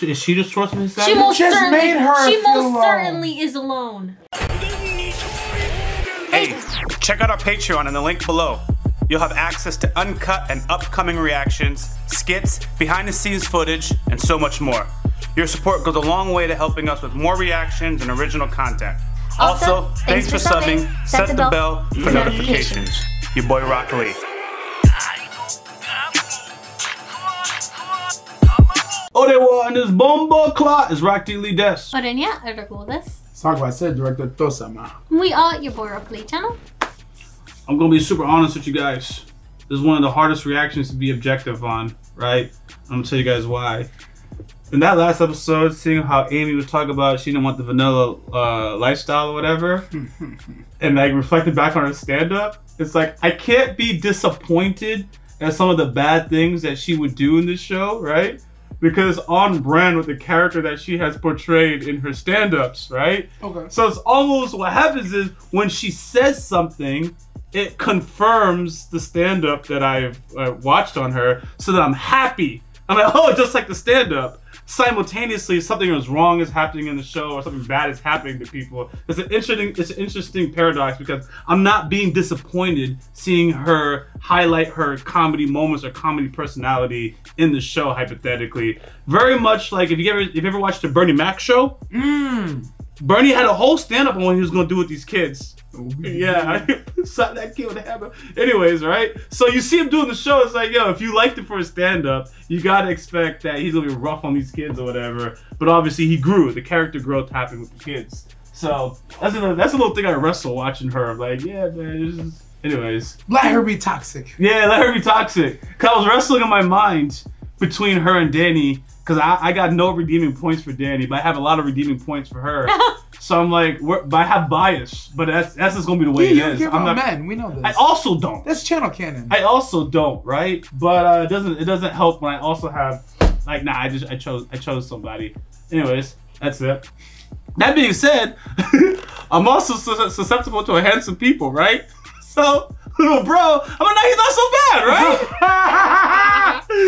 Is she the source of his sadness? She most certainly is alone. Hey, check out our Patreon in the link below. You'll have access to uncut and upcoming reactions, skits, behind-the-scenes footage, and so much more. Your support goes a long way to helping us with more reactions and original content. Also, thanks for subbing. Set the bell for notifications. Your boy Rock Lee. Odewa and this bombo clot is Rock Lee Des. Orenya, Erdogan Des. Sagwa said director Tosama. We are your boy Rock Lee channel. I'm gonna be super honest with you guys. This is one of the hardest reactions to be objective on, right? I'm gonna tell you guys why. In that last episode, seeing how Amy was talking about she didn't want the vanilla lifestyle or whatever, and like reflected back on her stand-up, it's like I can't be disappointed at some of the bad things that she would do in this show, right? Because on brand with the character that she has portrayed in her stand-ups, right? Okay. So it's almost what happens is when she says something, it confirms the stand-up that I've watched on her, so that I'm happy. I'm like, oh, just like the stand-up. Simultaneously, something was wrong is happening in the show, or something bad is happening to people. It's an interesting paradox because I'm not being disappointed seeing her highlight her comedy moments or comedy personality in the show. Hypothetically, very much like if you ever watched the Bernie Mac show. Bernie had a whole stand-up on what he was gonna do with these kids. Yeah, something that kid would happen. Anyways, right? So you see him doing the show, it's like, yo, if you liked it for a stand-up, you gotta expect that he's gonna be rough on these kids or whatever. But obviously he grew. The character growth happened with the kids. So that's a little thing I wrestle watching her. I'm like, yeah, man, anyways. Let her be toxic. Yeah, let her be toxic. Cause I was wrestling in my mind between her and Danny, because I got no redeeming points for Danny, but I have a lot of redeeming points for her. So I'm like, but I have bias, but that's just gonna be the way it is. I'm not men. We know this. I also don't. That's channel canon. I also don't, right? But it doesn't help when I also have like, nah, I chose somebody. Anyways, that's it. That being said, I'm also susceptible to handsome people, right? So little bro, I'm like, nah, he's not so bad, right?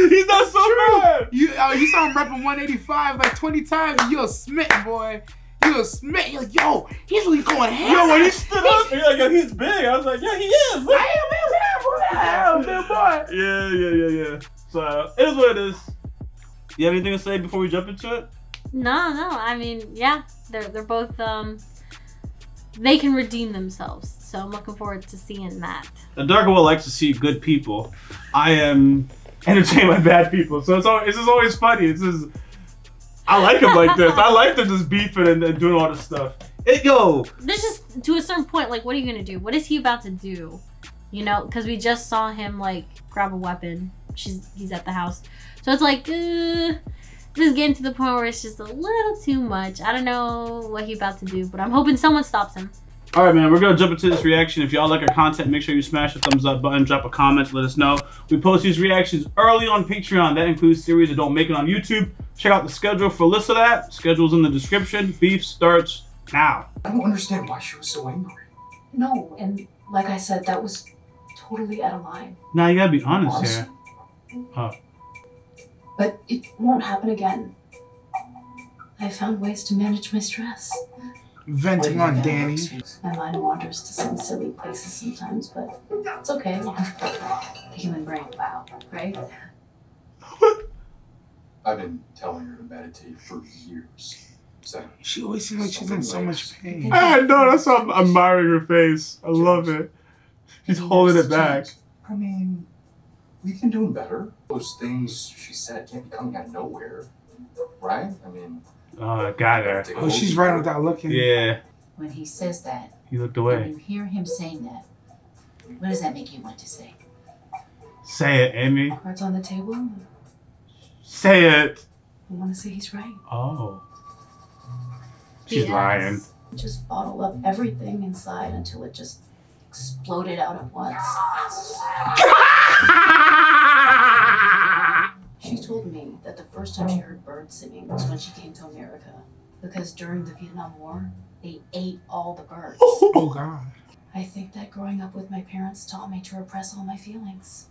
He's not so bad. You saw him repping 185 like 20 times, and you're smitten, boy. You're smitten. You're like, yo, he's really going ham. Yo, when he stood up, you're like, yo, he's big. I was like, yeah, he is. Big boy. Yeah. So it is what it is. You have anything to say before we jump into it? No. I mean, yeah, they're both they can redeem themselves. So I'm looking forward to seeing that. The Darker Will likes to see good people. I am entertained by bad people. So it's just always funny. I like him like this. I like them just beefing and doing all this stuff. There's just, to a certain point, like, what are you gonna do? What is he about to do? You know, because we just saw him, like, grab a weapon. He's at the house. So it's like, this is getting to the point where it's just a little too much. I don't know what he's about to do, but I'm hoping someone stops him. All right, man, we're gonna jump into this reaction. If y'all like our content, make sure you smash the thumbs up button, drop a comment, let us know. We post these reactions early on Patreon. That includes series that don't make it on YouTube. Check out the schedule for a list of that. Schedule's in the description. Beef starts now. I don't understand why she was so angry. No, and like I said, that was totally out of line. Nah, you gotta be honest here. But it won't happen again. I found ways to manage my stress. Venting on Danny. My mind wanders to some silly places sometimes, but it's okay. The human brain, wow, right? I've been telling her to meditate for years. So she always seems like she's in so much pain. I know, that's why I'm admiring her face. I love it. She's holding it back. I mean, we've been doing better. Those things she said can't be coming out of nowhere, right? I mean... Oh, got her. Oh, she's right without looking. Yeah. When he says that, he looked away. When you hear him saying that, what does that make you want to say? Say it, Amy. Cards on the table. Say it. I want to say he's right. Oh. She's lying. Just bottle up everything inside until it just exploded out at once. She told me that the first time she heard birds singing was when she came to America. Because during the Vietnam War, they ate all the birds. Oh, God. I think that growing up with my parents taught me to repress all my feelings.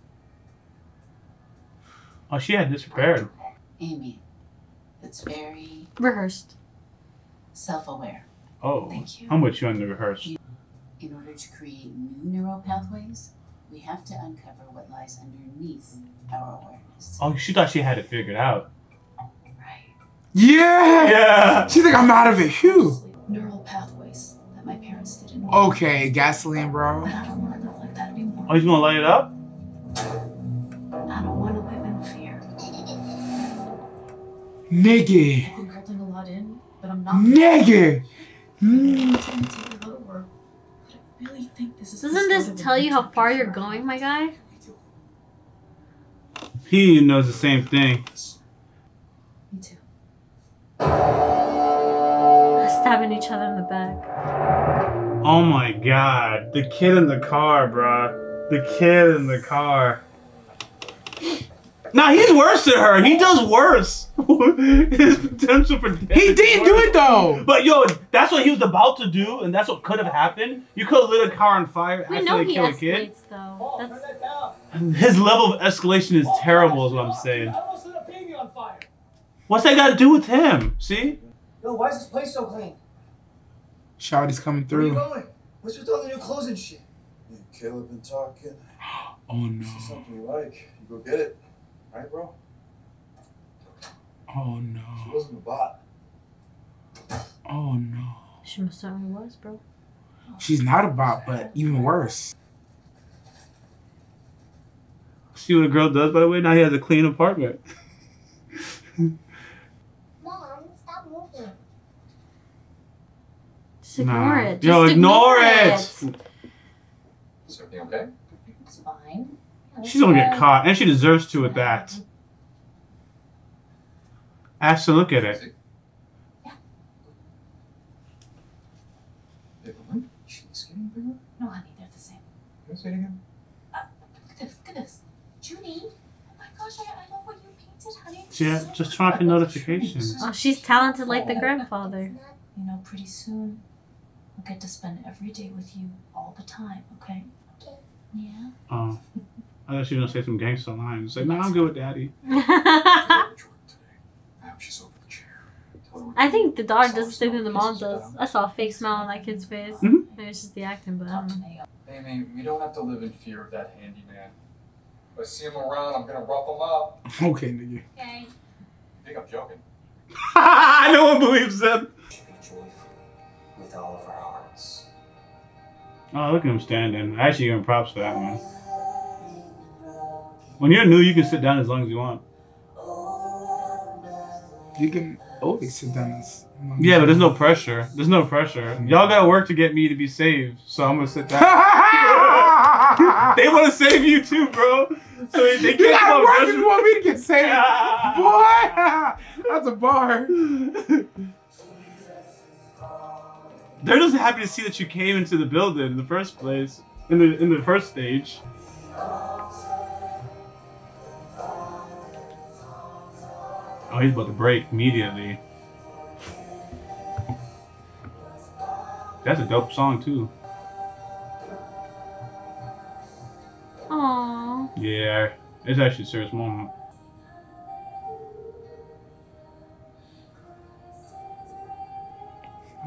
Oh, she had this prepared. Amy, the that's very Rehearsed. self-aware. Oh, Thank you. I'm with you on the rehearse. In order to create new neural pathways, we have to uncover what lies underneath our awareness. Oh, she thought she had it figured out. Right. Yeah. Yeah. She's like, I'm out of it. Phew. Neural pathways that my parents didn't. Okay, gasoline, bro. But I don't want to live like that anymore. Oh, he's gonna light it up? I don't want to live in fear. Nigga. I've been holding a lot in, but I'm not. Nigga. I'm trying to take it over. But I really think this is. the Doesn't start this of a tell you how chapter far for you're her. going, my guy? He knows the same thing. Me too. Stabbing each other in the back. Oh my god. The kid in the car, bruh. The kid in the car. Nah, he's worse than her. He does worse. His potential for death. He didn't do it though. But yo, that's what he was about to do, and that's what could have happened. You could have lit a car on fire, We know accidentally he kill a kid. escalates though. That's His level of escalation is terrible, is what I'm saying. I almost lit a baby on fire. What's that got to do with him? See? Yo, why is this place so clean? Shawty's coming Where are you through. going? What's with all the new clothes and shit? Me and Caleb been talking. Oh no. See something you like, you go get it. Right, bro? Oh She no. wasn't a bot. Oh no. she most certainly was, bro. She's not a bot, but even worse. See what a girl does, by the way? Now he has a clean apartment. Mom, stop moving. Just ignore it. Yo, Just ignore it. Is everything okay? It's fine. She's gonna get caught, and she deserves to with that. Ask to look at it. Hey, Lauren, she's getting bigger. No, honey, they're the same. Can I say it again? Look at this. Judy! Oh my gosh, I love what you painted, honey. This Yeah, is so just much turn off fun. your notifications. Oh, she's talented like the grandfather. You know, pretty soon, I'll get to spend every day with you all the time, okay? Okay. Yeah? Oh. I thought she was gonna say some gangster lines. Like, nah, I'm good with daddy. Jordan today. I hope she's over the chair. Tell her what I to think do. the daughter Saw does the same thing the mom pieces does. down. I saw a fake smile on that kid's face. Mhm. Maybe it's just the acting, but I Talk don't to know. me. Amy, we don't have to live in fear of that handyman. If I see him around, I'm gonna rough him up. Okay, nigga. Okay. You think I'm joking? No one believes them. We should be joyful with all of our hearts. Oh, look at him standing. I actually give him props for that one. When you're new, you can sit down as long as you want. You can always sit down as Yeah, but there's no pressure. There's no pressure. Y'all gotta work to get me to be saved, so I'm gonna sit down. They want to save you too, bro. So they You can't gotta come work up if you want me to get saved. Boy! That's a bar. They're just happy to see that you came into the building in the first place, in the first stage. Oh, he's about to break immediately. That's a dope song too. Aww. Yeah, it's actually a serious moment.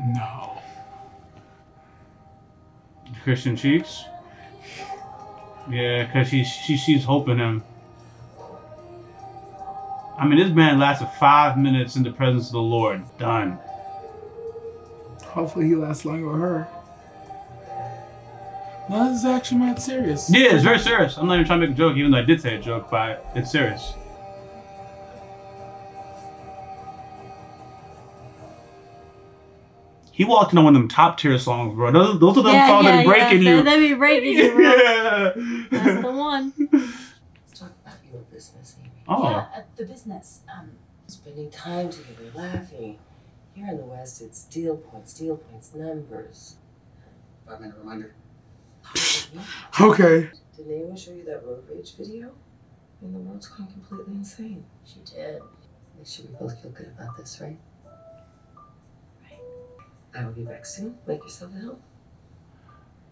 No. Christian cheeks. Yeah, cause she's hoping him. I mean, this man lasted 5 minutes in the presence of the Lord. Done. Hopefully he lasts longer with her. No, this is actually mad serious. Yeah, it's very serious. I'm not even trying to make a joke, even though I did say a joke, but it's serious. He walked into one of them top tier songs, bro. Those are them songs that be breaking you. They be breaking you, bro. Yeah. That's the one. Let's talk about your business, Amy. Oh. Yeah, the business. Spending time together, laughing. Here in the West, it's deal points, numbers. 5-minute reminder. Okay. Did anyone show you that road rage video? I mean, the world's gone completely insane. She did. Make sure we both feel good about this, right? I will be back soon. Make yourself at home.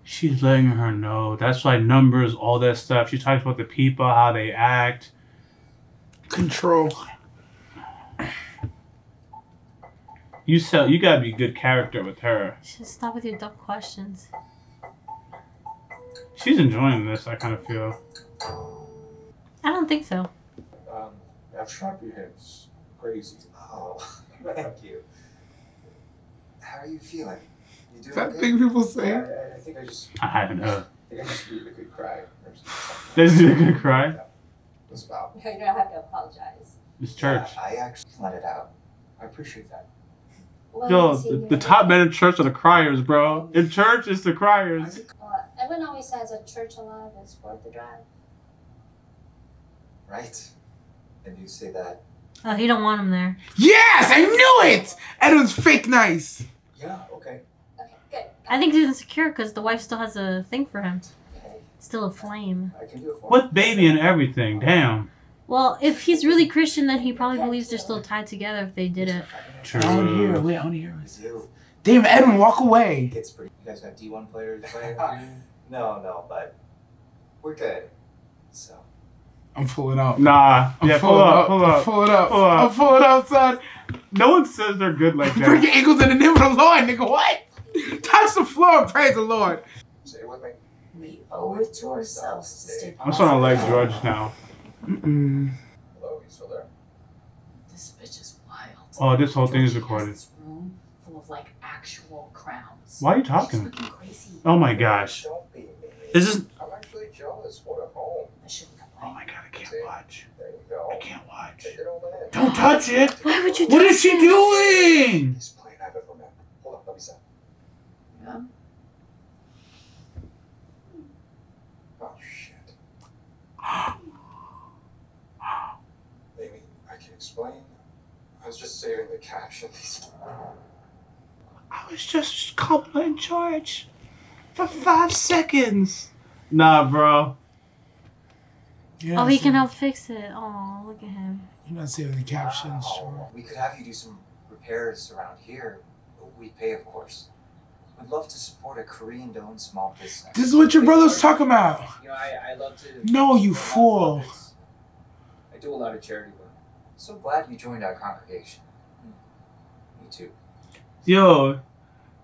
She's letting her know. That's why numbers, all that stuff. She talks about the people, how they act. Control. You gotta be good character with her. Just stop with your dumb questions. She's enjoying this, I kind of feel. I don't think so. That sharp you hit is crazy. Oh, thank you. How are you feeling? You doing Is that okay? thing people say? Yeah, I think I just I don't know. need a good cry. Or something. This is a good cry. What's about? You don't have to apologize. It's church. Yeah, I actually let it out. I appreciate that. Well, Yo, see, the top men in church are the criers, bro. In church, it's the criers. Evan always says a church alive is worth the drive. Right? And you say that? Oh, he don't want him there. Yes, I knew it. Edwin's fake nice. Yeah, okay. Okay, good. I think he's insecure because the wife still has a thing for him. Still a flame. I can do it for With baby and everything, damn. Well, if he's really Christian, then he probably believes they're still tied together if they did it. True. I want to hear it. Wait, I want to hear it. you. Damn, Edwin, walk away. It's pretty. You guys got D1 players playing? No, but we're good. So. I'm pulling up. Nah. I'm Yeah, pulling pull up, pull up. Pull it up. Pull up. I'm pulling up, son. No one says they're good like Break that. your ankles in the name of the Lord, nigga. What? Touch the floor. Praise the Lord. Say it with me. We owe it to ourselves to stay I'm starting to like George now. Mm-mm. Hello, you still there? This bitch is wild. Oh, this whole thing is Georgie has recorded. This room full of like actual crowns. Why are you She's talking? looking crazy. Oh my gosh. Don't be mean. This is. I'm actually jealous. What a home. I shouldn't Oh complain. my god, I can't watch. There you go. I can't watch. Take it all in. Don't touch it! Why would you What touch is she it? doing? This plane I've ever met. Hold on, let me see. Yeah. Oh shit. Maybe I can explain. I was just saving the captions. I was just complimenting George for 5 seconds. Nah, bro. Oh, he can help fix it. Oh, look at him. You're not saving the captions, sure. We could have you do some repairs around here. We pay, of course. We'd love to support a Korean-owned small business. This is what your brother's talking about. You know, I love to. No, you fool. I do a lot of charity work. So glad you joined our congregation. Me too. Yo,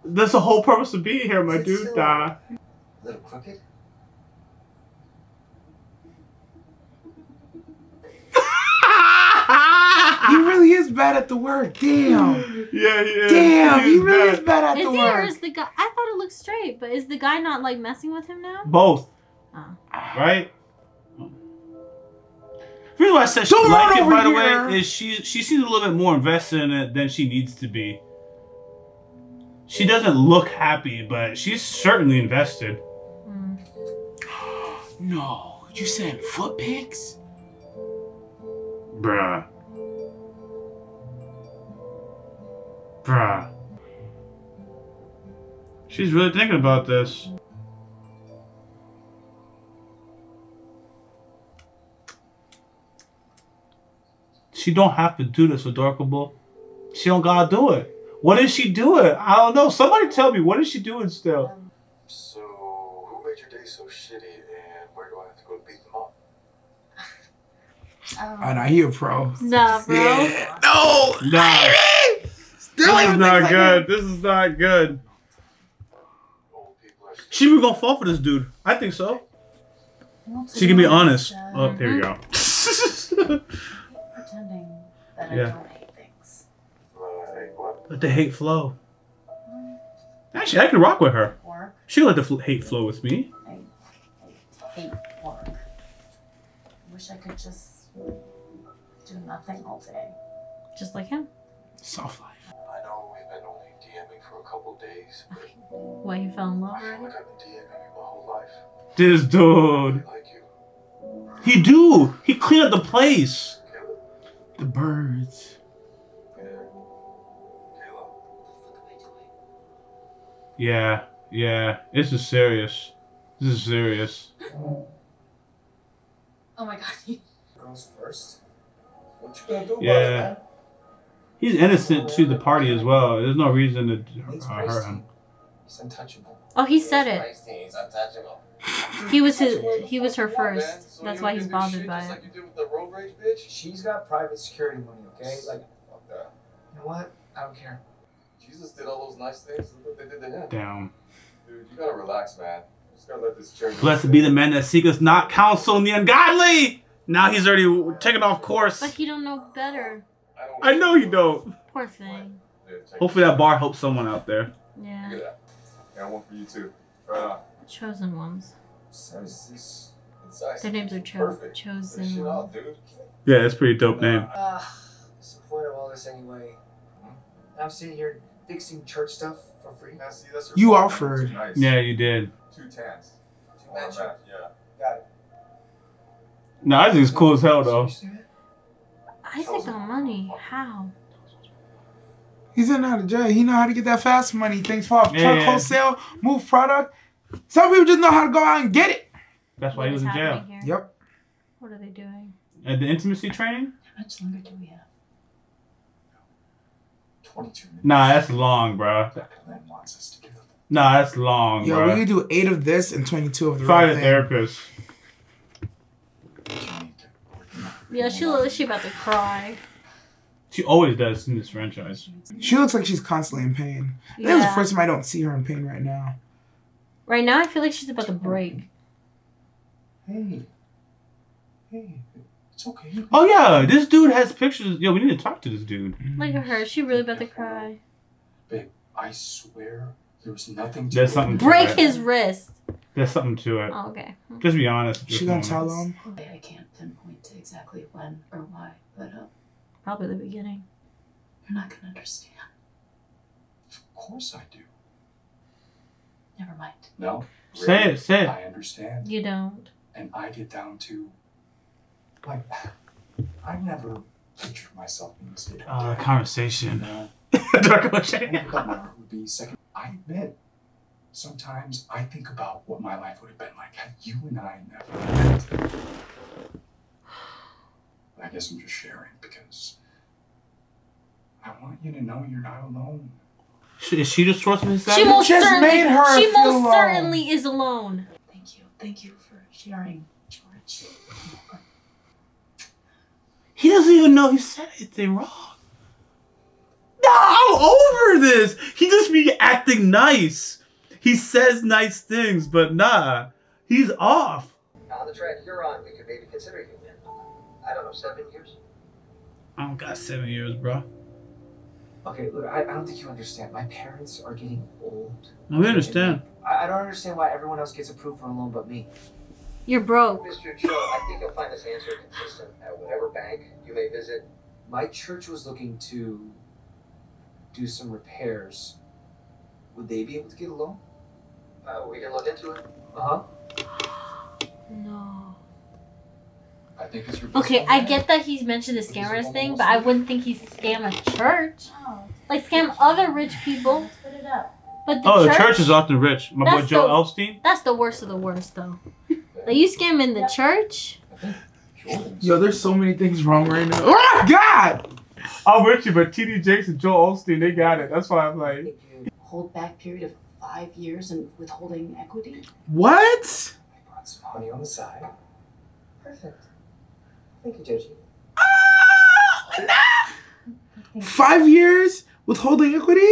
that's the whole purpose of being here, my Is it dude. still Nah. A little crooked? He really is bad at the work. Damn. Yeah, he is. Damn, he is really bad. is bad at Is the he or work. is the guy? I thought it looked straight, but is the guy not like messing with him now? Both. Oh. Right? The reason why I said she Don't liked run it, over by the here. way, is she seems a little bit more invested in it than she needs to be. She doesn't look happy, but she's certainly invested. Mm. No, you said foot pics? Bruh. Bruh. She's really thinking about this. She don't have to do this, Adorkable. She don't gotta do it. What is she doing? I don't know. Somebody tell me. What is she doing still? So, who made your day so shitty, and where do I have to go to beat them up? Oh, no, he a pro. Nah, bro. Yeah. No! Nah. Still This is even not think like good. This is not good. She was gonna fall for this dude. I think so. She can be honest. Oh, there we go. Pretending that Yeah. I don't hate things. Like what? Let the hate flow. Actually, I can rock with her. Work. She can let the hate flow with me. I hate work. I wish I could just do nothing all day. Just like him. Soft life. I know we've been only DMing for a couple days, but Why he fell in love I feel already? like I've been DMing you my whole life. This dude. I like you. He do. He cleaned up the place. Caleb. The birds. Yeah. Caleb. Yeah. Yeah. This is serious. This is serious. Oh my god. Girls first. What you gonna do about it, Yeah. man? He's innocent to the party as well. There's no reason to hurt him. He's untouchable. Oh, he said it. He's untouchable. He was her first. That's why he's bothered by it. Like you did with the road rage bitch. She's got private security money, okay? Like, Fuck that. you know what? I don't care. Jesus did all those nice things. Look what they did to him. Damn. Dude, you gotta relax, man. You just gotta let this charity. Blessed be the man that seeketh not counsel in the ungodly. Now he's already taken off course. But you don't know better. I know you don't. Poor thing. Hopefully that bar helps someone out there. Yeah. Look at that. Got one for you too. Right on. Chosen ones. So is this inside? Their names are Perfect. chosen Shit ones. out, dude. Yeah, that's a pretty dope name. What's the point of all this anyway? I'm sitting here fixing church stuff for free. Now, see, that's your You fault, man. offered. Too nice. Yeah, you did. 2 tans. Too much. Yeah. Got it. No, I think it's cool as hell though. Isaac got money. How? He's in and out of jail. He know how to get that fast money. Things for Yeah, truck yeah. wholesale, move product. Some people just know how to go out and get it. That's why he was in jail. Here? Yep. What are they doing? At the intimacy training? How much longer do we have? 22 minutes. Nah, that's long, bro. Lynn wants us to give up. Nah, that's long, Yo, bro. we could do 8 of this and 22 of the Find real a thing. therapist. Yeah, she about to cry. She always does in this franchise. She looks like she's constantly in pain. I think it's the first time I don't see her in pain right now. Right now, I feel like she's about to break. Hey, it's okay. Oh yeah, this dude has pictures. Yo, we need to talk to this dude. Look at her. She really about to cry. Babe, I swear there was nothing to There's something to Break it. his wrist. There's something to it. Oh, okay. Just be honest. with She this gonna moment. tell him? I can't pinpoint to exactly when or why, but Probably the beginning. you're not gonna understand. Of course I do. Never mind. No. Say really, it, say it. I understand. You don't. And I get down to, like, I never pictured myself being a state of Conversation. Dark I never thought my heart would be second. I admit, sometimes I think about what my life would have been like had you and I never met. I guess I'm just sharing because I want you to know you're not alone. Is she the source of his She sadness? most just certainly, made her she feel most alone. certainly is alone. Thank you. Thank you for sharing, George. He doesn't even know he said anything wrong. Nah, I'm over this. He just be acting nice. He says nice things, but nah, he's off. On the track you're on, we could maybe consider you. I don't know, 7 years? I don't got 7 years, bro. Okay, look, I don't think you understand. My parents are getting old. We understand. I don't understand why everyone else gets approved for a loan but me. You're broke. Mr. Cho, I think you'll find this answer consistent at whatever bank you may visit. My church was looking to do some repairs. Would they be able to get a loan? We can look into it. Uh-huh. No. I think it's your Okay, I get that he's mentioned the scammers thing, but I wouldn't think he'd scam a church. Like, scam other rich people. But The church is often rich. My boy That's Joe the- Elstein. That's the worst of the worst, though. Like, you scam in the church? Yo, there's so many things wrong right now. Oh, God! I'm with you, but TD Jakes and Joe Olstein, they got it. That's why I'm like... Hold back period of 5 years and withholding equity? What? I brought some honey on the side. Perfect. Thank you, Joji. 5 years withholding equity?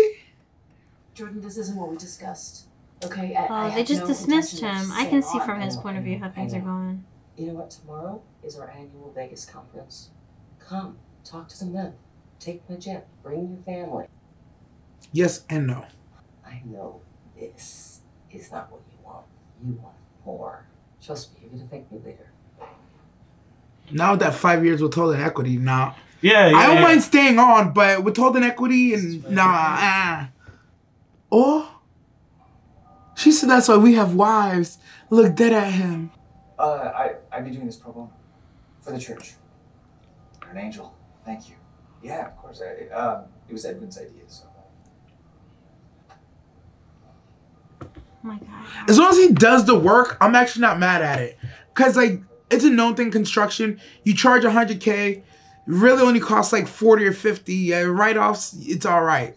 Jordan, this isn't what we discussed. Okay, I Oh, have they just no dismissed intention of him. I can see staying from on. his point of view how things are going. You know what? Tomorrow is our annual Vegas conference. Come, talk to the men. Take my jet. Bring your family. Yes and no. I know this is not what you want. You want more. Trust me, you're gonna thank me later. Now with that 5 years withholding equity, nah. Yeah, I don't mind staying on, but withholding equity and nah. Oh, she said that's why we have wives. Look dead at him. I'd be doing this pro bono for the church. You're an angel. Thank you. Yeah, of course. It was Edwin's idea, so. Oh my God. As long as he does the work, I'm actually not mad at it. Cause like it's a known thing. Construction, you charge $100K, really only costs like 40 or 50. Write-offs, it's all right.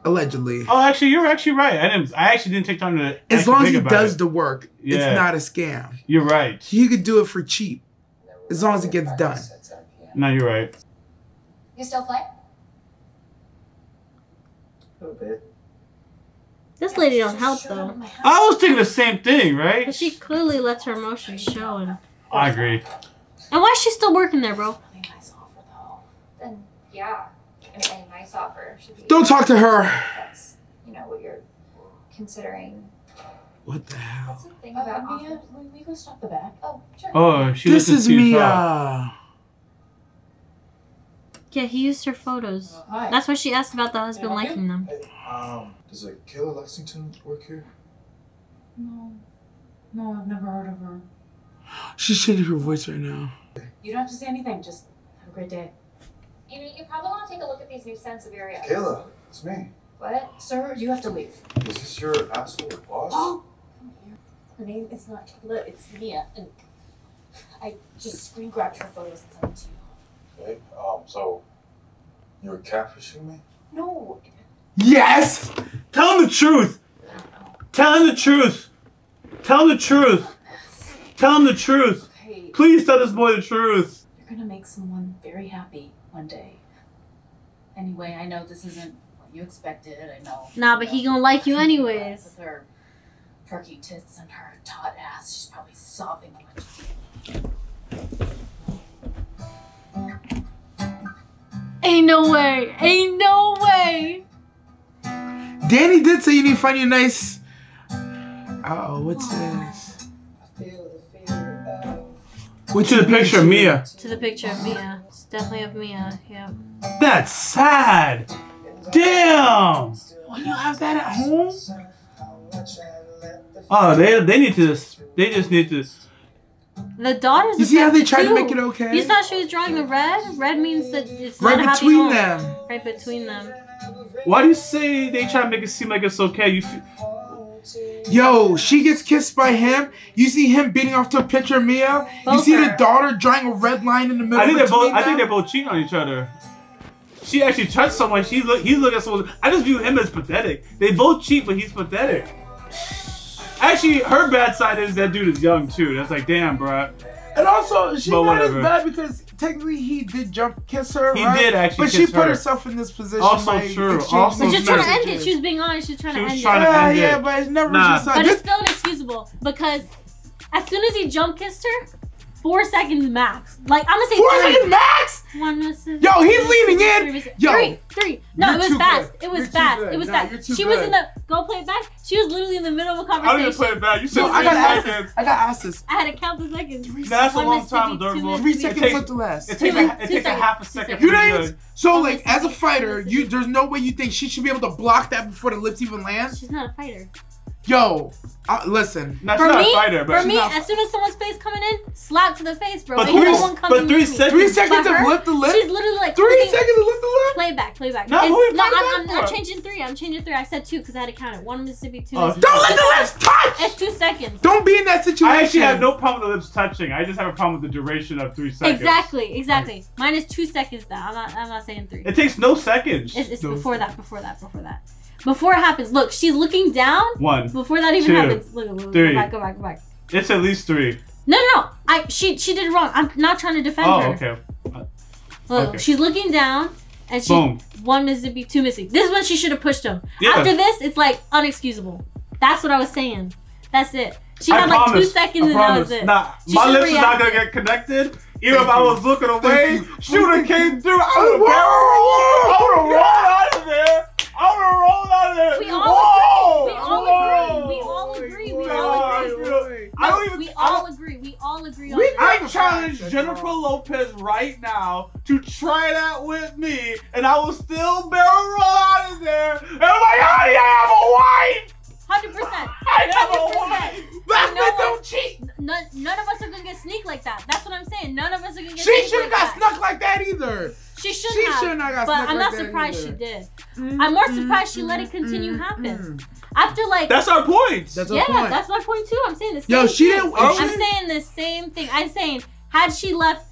Allegedly. Oh, actually, you're actually right. I actually didn't take time to. As actually long as think he about does it. the work, Yeah. it's not a scam. You're right. He could do it for cheap. As long as it gets done. No, you're right. You still play? little bit. This lady don't help though. I was thinking the same thing, right? But she clearly lets her emotions show. And I agree. why is she still working there, bro? Then yeah, a nice offer should be. Don't talk to her. That's what you're considering. What the hell? What's the thing about Mia, we go stop the back. Oh, sure. Oh, she This listens is to you Mia. talk. Yeah, he used her photos. Hi. That's why she asked about the husband liking them. Does a Kayla Lexington work here? No, I've never heard of her. She's changing her voice right now. You don't have to say anything. Just have a great day. You probably want to take a look at these new Sansevieria. Kayla, it's me. What? Sir, you have to leave. Is this your asshole boss? Oh. Her name is not Kayla, it's Mia, and I just screen grabbed her photos and sent it to you. Okay, so you were catfishing me? No. Yes! Tell him the truth. Tell him the truth. Tell him the truth. Tell him the truth. Okay. Please tell this boy the truth. You're gonna make someone very happy one day. Anyway, I know this isn't what you expected. I know. Nah, but he gonna like you anyways. With her perky tits and her taut ass, she's probably sobbing. Ain't no way. Ain't no way. Danny did say you need to find you a nice. Uh-oh, what's this? To the picture of Mia. To the picture of Mia. It's definitely of Mia. Yep. That's sad. Damn. Why you have that at home? Oh, they need to. They just need to. The daughter's. You see how they affected tried to too. make it okay? You saw she was drawing the red. Red means that it's Right not a happy between home. them. Right between them. Why do you say they try to make it seem like it's okay? You. Yo, she gets kissed by him. You see him beating off to a picture of Mia. You Both see are. the daughter drawing a red line in the middle. I think they're between both. I think them. they're both cheating on each other. She actually touched someone. He's looking at someone. I just view him as pathetic. They both cheat, but he's pathetic. Actually, her bad side is that dude is young too. That's like, damn, bruh. And also, she's But not as whatever. bad because technically he did jump kiss her. He right? did actually but kiss she put her. herself in this position. Also by true. exchanging Also But those just trying to end it. messages. She was being honest. She was trying She to was end trying it. to end Yeah, it. but it's never Nah. just like But this. it's still inexcusable because as soon as he jump kissed her, 4 seconds max. Like I'm gonna say 4 3. seconds max. Yo, he's leaning in. Yo, three. No, you're it was too fast. good. It was You're too fast. good. It was Nah, fast. you're too She was good. in the go play it back. She was literally in the middle of a I don't even conversation. play it back. You said No, I 3 gotta ask seconds. this. I gotta ask this. I had to count the seconds. That's a One long Mississippi, time, Adorable. 3 It seconds takes- left to last. It takes Two a seconds. half a second. You to be didn't. good. So like, as a fighter, there's no way you think she should be able to block that before the lips even land. She's not a fighter. Yo, listen. Not, she's not a fighter, but for me, not- as soon as someone's face coming in, slap to the face, bro. But Ain't no three- one coming but 3 near me. seconds- 3 seconds But of her, lip to lip. She's literally like 3 looking- seconds of lip to lip. Play back. No, It's- who are you no, playing back I'm for? changing 3. I'm changing 3. I said 2 because I had to count it. 1 Mississippi, 2 Oh, Mississippi. Don't let the lips touch. It's 2 seconds. Don't be in that situation. I actually have no problem with the lips touching. I just have a problem with the duration of 3 seconds. Exactly. Mine is 2 seconds now. I'm not saying 3. It takes no seconds. It's before that. Before it happens, look, she's looking down. 1. Before that even 2, happens, look, 3. go back. It's at least 3. No. She did it wrong. I'm not trying to defend Oh, her. okay. Look, Okay. she's looking down, and she Boom. 1 Mississippi, 2 Mississippi. This is when she should have pushed him. Yeah. After this, it's like unexcusable. That's what I was saying. That's it. She I had like 2 promise. seconds I and that promise. was it. Nah, She my should've lips is not gonna reacted. get connected. Even if Thank I you. was looking away, you. she would have came through. I would have rolled out of there. I would have rolled out of there. We all agree. I don't even. We all agree on I that. challenge Jennifer Lopez right now to try that with me, and I will still barrel roll out of there. And I'm like, honey, I have a wife. 100%. I have a wife. Black You men know what? don't cheat. None of us are gonna get sneak like that. That's what I'm saying. None of us are gonna get She sneak shouldn't like got that. snuck like that either. She should She have. shouldn't have got But snuck I'm like not that surprised either. she did. I'm more surprised she let it continue happen. After like. That's our point. That's yeah, her point. that's my point too. I'm saying the same Yo, she thing. didn't. I'm saying the same thing. I'm saying had she left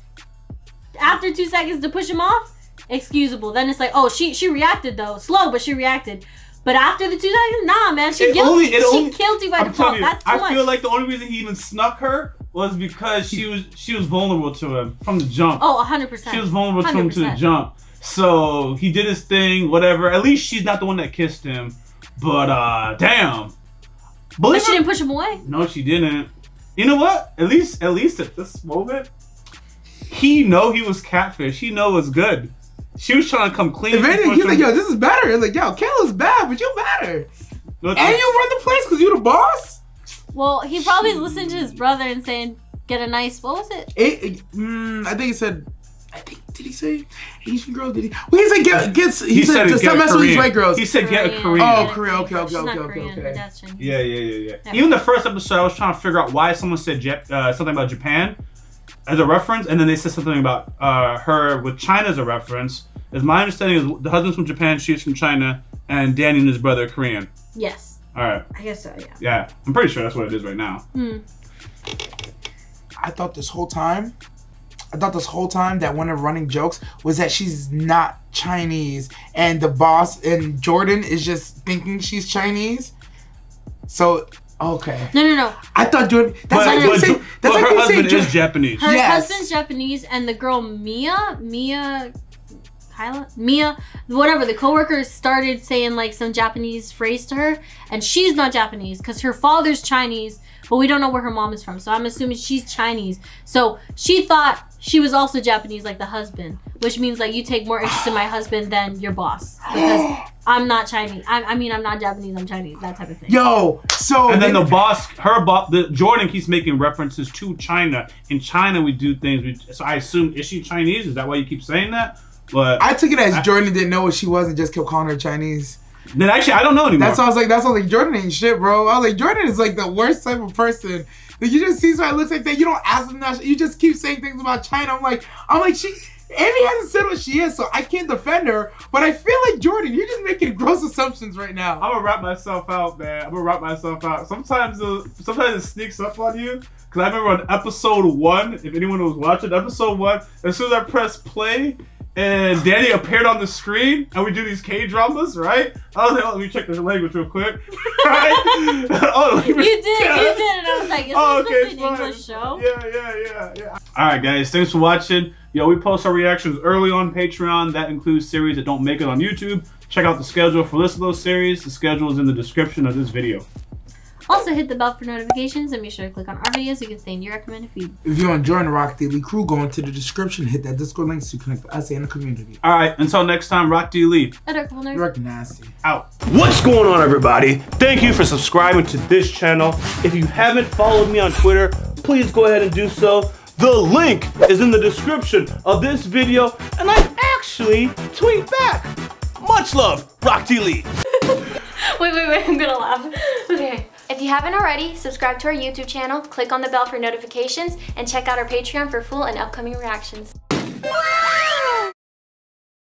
after 2 seconds to push him off, excusable. Then it's like, oh, she reacted though, slow, but she reacted. But after the 2 seconds, nah, man, she guilty. She guilty by I'm default. telling you, That's too much. I feel like the only reason he even snuck her was because she was vulnerable to him from the jump. Oh, 100%. She was vulnerable to him to the 100%. jump. So he did his thing, whatever. At least she's not the one that kissed him. But damn. But she didn't push him away. No, she didn't. You know what? At least at this moment, he was catfish. He know it's good. She was trying to come clean. If anything, he's like, yo, this is better. Like, yo, Kayla's bad, but you better. And you run the place because you the boss? Well, he probably listened to his brother and saying, get a nice, what was it? I think he said, did he say Asian girl? Did he? Well, he said he said stop messing with these white girls. He said get a Korean. Oh, Korean. Okay. Yeah. Even the first episode, I was trying to figure out why someone said something about Japan as a reference, and then they said something about her with China as a reference. As my understanding is the husband's from Japan, she's from China, and Danny and his brother are Korean. Yes. All right. I guess so, yeah. Yeah, I'm pretty sure that's what it is right now. I thought this whole time that one of the running jokes was that she's not Chinese, and the boss and Jordan is just thinking she's Chinese. So, okay. No. I thought Jordan. That's like you say. That's like her husband is Japanese. Her husband's Japanese, and the girl Mia, whatever, the coworker started saying like some Japanese phrase to her, and she's not Japanese because her father's Chinese, but we don't know where her mom is from. So I'm assuming she's Chinese. So she thought she was also Japanese like the husband, which means like you take more interest in my husband than your boss because I'm not Chinese. I'm not Japanese, I'm Chinese, that type of thing. Yo, so and then the boss, Jordan keeps making references to China. In China, we do things. So I assume, is she Chinese? Is that why you keep saying that? But I took it as Jordan didn't know what she was and just kept calling her Chinese. Then actually, I don't know anymore. That's why I was like, Jordan ain't shit, bro. I was like, Jordan is like the worst type of person. Like, you just see somebody looks like that, you don't ask them that. You just keep saying things about China. I'm like, Amy hasn't said what she is, so I can't defend her. But I feel like Jordan, you're just making gross assumptions right now. I'm gonna wrap myself out, man. Sometimes it sneaks up on you. Cause I remember on episode 1, if anyone was watching episode 1, as soon as I press play, and Danny appeared on the screen, and we do these K-dramas, right? I was like, let me check the language real quick. Right? You did, and I was like, is this an English show? Yeah. Alright guys, thanks for watching. Yo, we post our reactions early on Patreon. That includes series that don't make it on YouTube. Check out the schedule for lists of those series. The schedule is in the description of this video. Also hit the bell for notifications and be sure to click on our videos so you can stay in your recommended feed. If you're enjoying the Rock Daily Crew, go into the description, hit that Discord link so you connect with us and the community. Alright, until next time, Rock Daily. You're nasty. Out. What's going on, everybody? Thank you for subscribing to this channel. If you haven't followed me on Twitter, please go ahead and do so. The link is in the description of this video, and I actually tweet back. Much love, Rock Daily. Wait, I'm gonna laugh. Okay. If you haven't already, subscribe to our YouTube channel, click on the bell for notifications, and check out our Patreon for full and upcoming reactions.